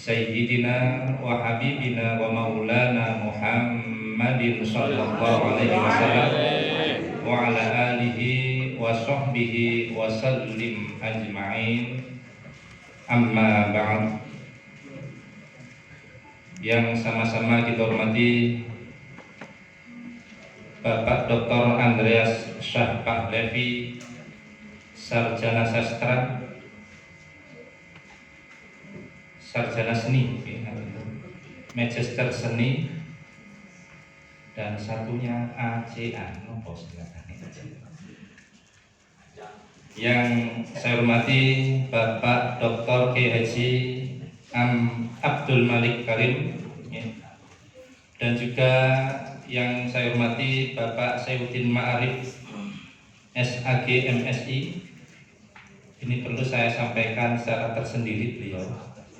Sayyidina wa habibina wa maulana Muhammadin sallallahu alaihi wasallam wa ala alihi wa sahbihi wa sallim ajma'in. Amma ba'd. Yang sama-sama kita hormati Bapak Dr. Andreas Syah Pahlevi, sarjana sastra, sarjana seni, magister seni, dan satunya ACA. Yang saya hormati Bapak Dr. K.H. Abdul Malik Karim, dan juga yang saya hormati Bapak Sayuddin Ma'arif SAG MSI. Ini perlu saya sampaikan secara tersendiri, beliau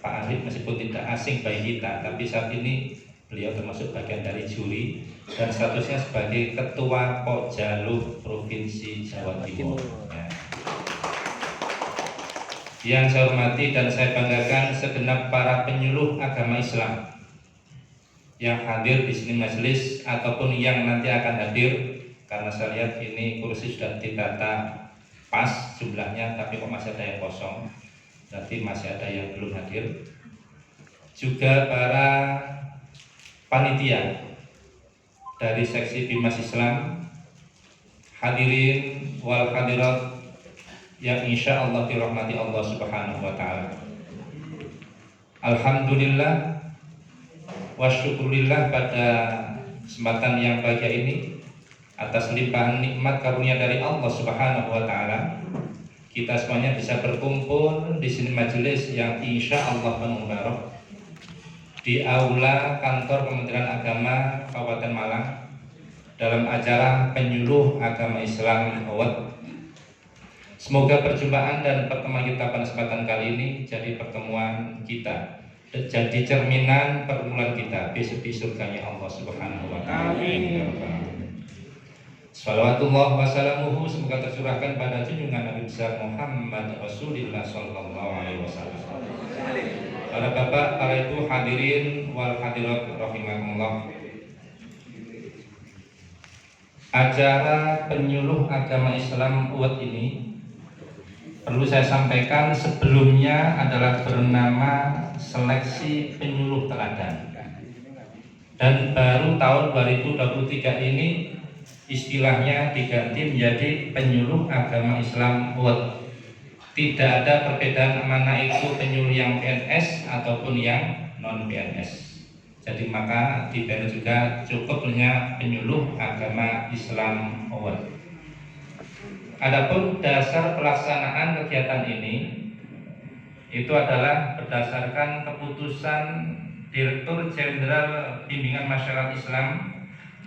Pak Arif meskipun tidak asing bagi kita, tapi saat ini beliau termasuk bagian dari juri dan statusnya sebagai Ketua Pokjalu Provinsi Jawa Timur. Yang saya hormati dan saya banggakan segenap para penyuluh agama Islam yang hadir di sini majelis ataupun yang nanti akan hadir, karena saya lihat ini kursi sudah ditata pas jumlahnya, tapi kok masih ada yang kosong, berarti masih ada yang belum hadir. Juga para panitia dari seksi Bimas Islam, hadirin wal hadirat yang insya Allah dirahmati Allah Subhanahu wa Ta'ala. Alhamdulillah wa syukurillah pada kesempatan yang bahagia ini, atas limpahan nikmat karunia dari Allah Subhanahu wa Ta'ala, kita semuanya bisa berkumpul di sini majelis yang insya Allah penuh barokah di aula kantor Kementerian Agama Kabupaten Malang dalam acara penyuluh agama Islam Awad. Semoga perjumpaan dan pertemuan kita pada kesempatan kali ini jadi pertemuan kita, jadi cerminan permulaan kita besok di surganya Allah Subhanahu wa Ta'ala. Salawatullah wassalamuhu semoga tercurahkan pada junjungan Nabi besar Muhammad Rasulullah sallallahu alaihi wasallam. Para bapak, para ibu, hadirin wal hadirat rahimakumullah. Acara penyuluh agama Islam UAD ini perlu saya sampaikan sebelumnya adalah bernama Seleksi Penyuluh Teladan, dan baru tahun 2023 ini istilahnya diganti menjadi Penyuluh Agama Islam UAD. Tidak ada perbedaan mana itu penyuluh yang PNS ataupun yang non PNS. Jadi maka di BNN juga cukup punya Penyuluh Agama Islam UAD. Adapun dasar pelaksanaan kegiatan ini itu adalah berdasarkan keputusan Direktur Jenderal Bimbingan Masyarakat Islam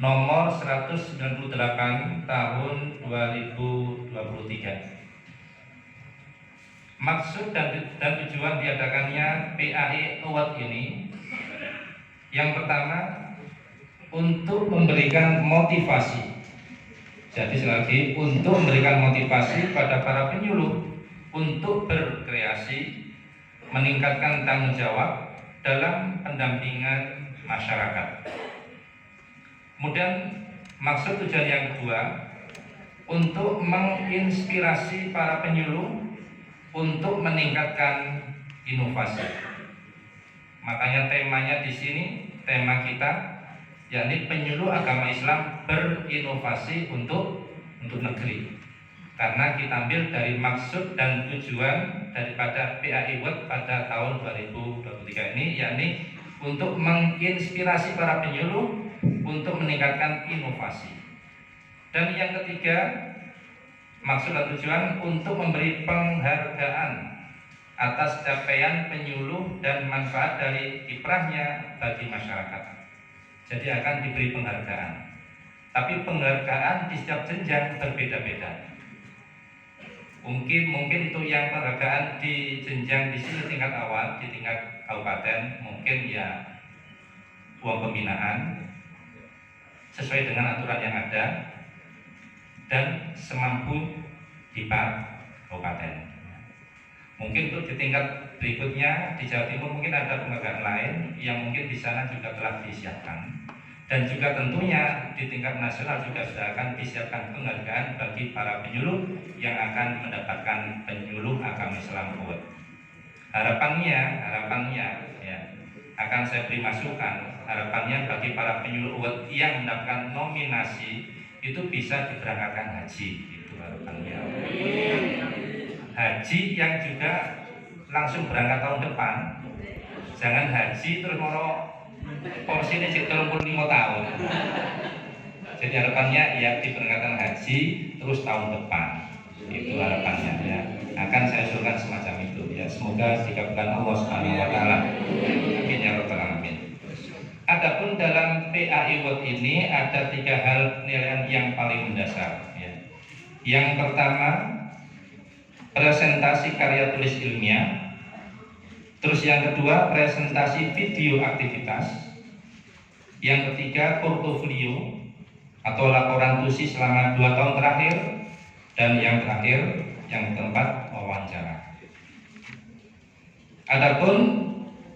nomor 198 tahun 2023. Maksud dan tujuan diadakannya PAI Award ini, yang pertama untuk memberikan motivasi. Jadi selagi untuk memberikan motivasi pada para penyuluh untuk berkreasi, meningkatkan tanggung jawab dalam pendampingan masyarakat. Kemudian maksud tujuan yang kedua untuk menginspirasi para penyuluh untuk meningkatkan inovasi. Makanya temanya di sini, tema kita yakni penyuluh agama Islam berinovasi untuk negeri. Karena kita ambil dari maksud dan tujuan daripada PAI Award pada tahun 2023 ini, yakni untuk menginspirasi para penyuluh untuk meningkatkan inovasi. Dan yang ketiga, maksud dan tujuan untuk memberi penghargaan atas capaian penyuluh dan manfaat dari kiprahnya bagi masyarakat. Jadi akan diberi penghargaan. Tapi penghargaan di setiap jenjang berbeda-beda. Mungkin untuk yang penghargaan di jenjang di sini tingkat awal, di tingkat kabupaten, mungkin ya uang pembinaan sesuai dengan aturan yang ada dan semampu di Kabupaten. Mungkin untuk di tingkat berikutnya di Jawa Timur mungkin ada penghargaan lain yang mungkin di sana juga telah disiapkan. Dan juga tentunya di tingkat nasional juga sudah akan disiapkan penghargaan bagi para penyuluh yang akan mendapatkan penyuluh agama Islam award. Harapannya ya, akan saya beri masukan, harapannya bagi para penyuluh award yang mendapatkan nominasi itu bisa diberangkatkan haji, itu harapannya. Haji yang juga langsung berangkat tahun depan, jangan haji terus mau porsinya sekitar 35 tahun. Jadi harapannya ya diberangkatkan haji terus tahun depan, itu harapannya ya. Akan saya usulkan semacam itu ya. Semoga dikabulkan Allah Subhanahu Wa Taala. Amin ya rabbal alamin. Adapun dalam PAI Award ini ada 3 hal penilaian yang paling mendasar ya. Yang pertama, presentasi karya tulis ilmiah. Terus yang kedua, presentasi video aktivitas. Yang ketiga, portofolio atau laporan tusi selama 2 tahun terakhir. Dan yang terakhir, yang keempat, wawancara. Adapun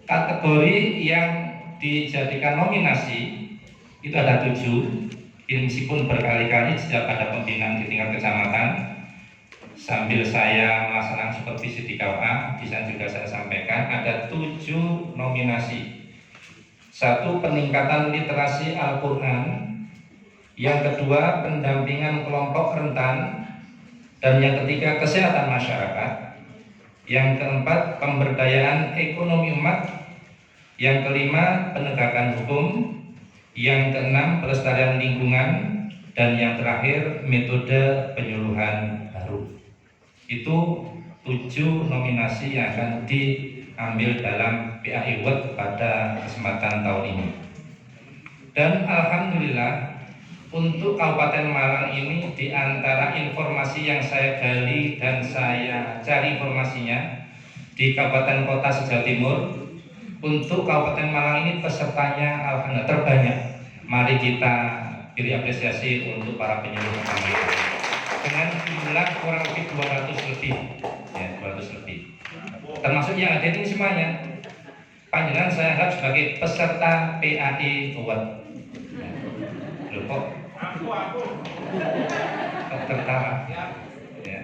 kategori yang dijadikan nominasi itu ada 7. Ini meskipun berkali-kali sejak pada pembinaan di tingkat kecamatan, sambil saya melaksanakan supervisi di KUA, bisa juga saya sampaikan ada 7 nominasi. 1, peningkatan literasi Al-Quran. Yang kedua, pendampingan kelompok rentan. Dan yang ketiga, kesehatan masyarakat. Yang keempat, pemberdayaan ekonomi umat. Yang kelima, penegakan hukum. Yang keenam, pelestarian lingkungan. Dan yang terakhir, metode penyuluhan baru. Itu 7 nominasi yang akan diambil dalam PAI Award pada kesempatan tahun ini. Dan alhamdulillah untuk Kabupaten Malang ini, di antara informasi yang saya gali dan saya cari informasinya di kabupaten kota se-Jawa Timur, untuk Kabupaten Malang ini pesertanya alhamdulillah terbanyak. Mari kita beri apresiasi untuk para penyuluh kami dengan jumlah kurang lebih 200 lebih ya, 200 lebih, termasuk yang ada ini semuanya. Panjenengan saya harap sebagai peserta PAI Award. Loh kok tertawa ya.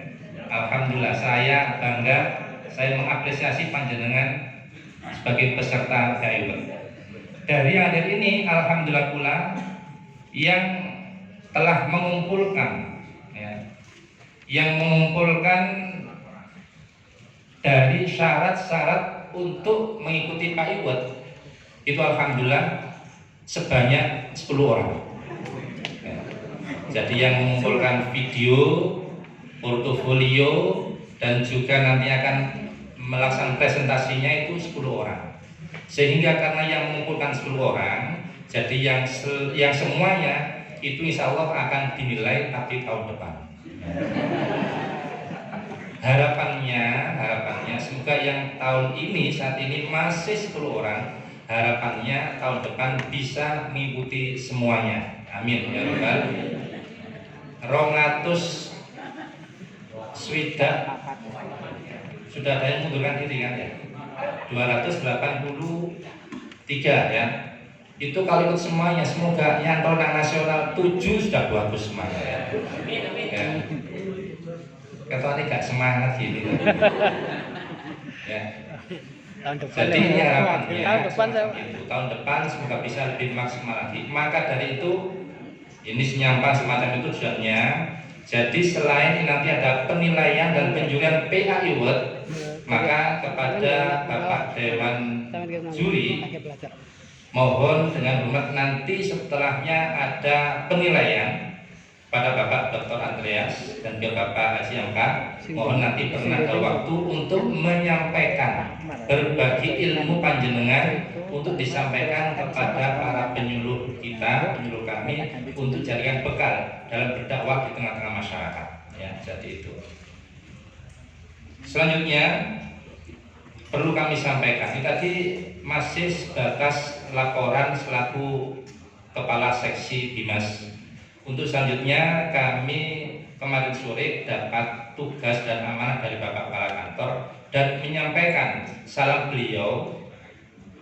Alhamdulillah saya bangga, saya mengapresiasi panjenengan sebagai peserta PAI Award. Dari yang hadir ini alhamdulillah pula yang telah mengumpulkan dari syarat-syarat untuk mengikuti PAI Award itu alhamdulillah sebanyak 10 orang. Jadi yang mengumpulkan video, portofolio, dan juga nanti akan melaksanakan presentasinya itu 10 orang. Sehingga karena yang mengumpulkan 10 orang, jadi yang semuanya itu insya Allah akan dinilai tapi tahun depan. Harapannya semoga yang tahun ini saat ini masih 10 orang, harapannya tahun depan bisa mengikuti semuanya. Amin ya rabbal. 200 swidak sudah ada yang mundurkan diri kan ya, 283 ya. Itu kalau ikut semuanya, semoga yang tahun nasional 7 sudah bagus semuanya ya. Ketua gak semangat gitu ya. Jadi ini harapannya tahun depan semoga bisa lebih maksimal lagi. Maka dari itu ini senyampang semacam itu tujuannya. Jadi selain nanti ada penilaian dan penjurian PAI Award, maka kepada Bapak Dewan Juri mohon dengan hormat nanti setelahnya ada penilaian pada Bapak Dr. Andreas dan juga Bapak Haji Angka, mohon nanti pernah ada waktu untuk menyampaikan berbagi ilmu panjenengan untuk disampaikan kepada para penyuluh kita, penyuluh kami untuk jadikan bekal dalam berdakwah di tengah-tengah masyarakat. Ya, jadi itu. Selanjutnya perlu kami sampaikan, ini tadi masih sebatas laporan selaku Kepala Seksi Bimas. Untuk selanjutnya kami kemarin sore dapat tugas dan amanah dari Bapak Kepala Kantor dan menyampaikan salam beliau,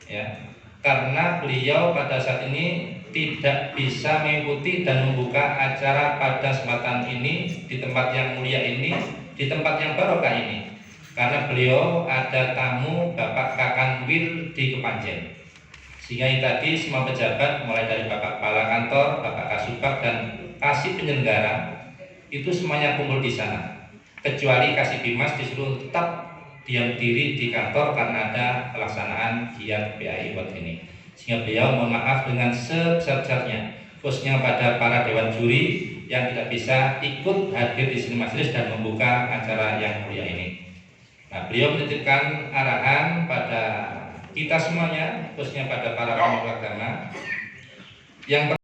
ya, karena beliau pada saat ini tidak bisa mengikuti dan membuka acara pada kesempatan ini di tempat yang mulia ini, di tempat yang barokah ini, karena beliau ada tamu Bapak Kakanwil di Kepanjen. Sehingga ini tadi semua pejabat mulai dari Bapak Kepala Kantor, Bapak Kasubag dan Kasih Penyelenggara itu semuanya kumpul di sana. Kecuali Kasih Bimas disuruh tetap diam diri di kantor karena ada pelaksanaan giat PAI buat ini. Sehingga beliau mohon maaf dengan sebesar-besarnya, khususnya pada para dewan juri yang tidak bisa ikut hadir di sini majelis dan membuka acara yang mulia ini. Nah, beliau menitipkan arahan pada kita semuanya, khususnya pada para pemeluk agama yang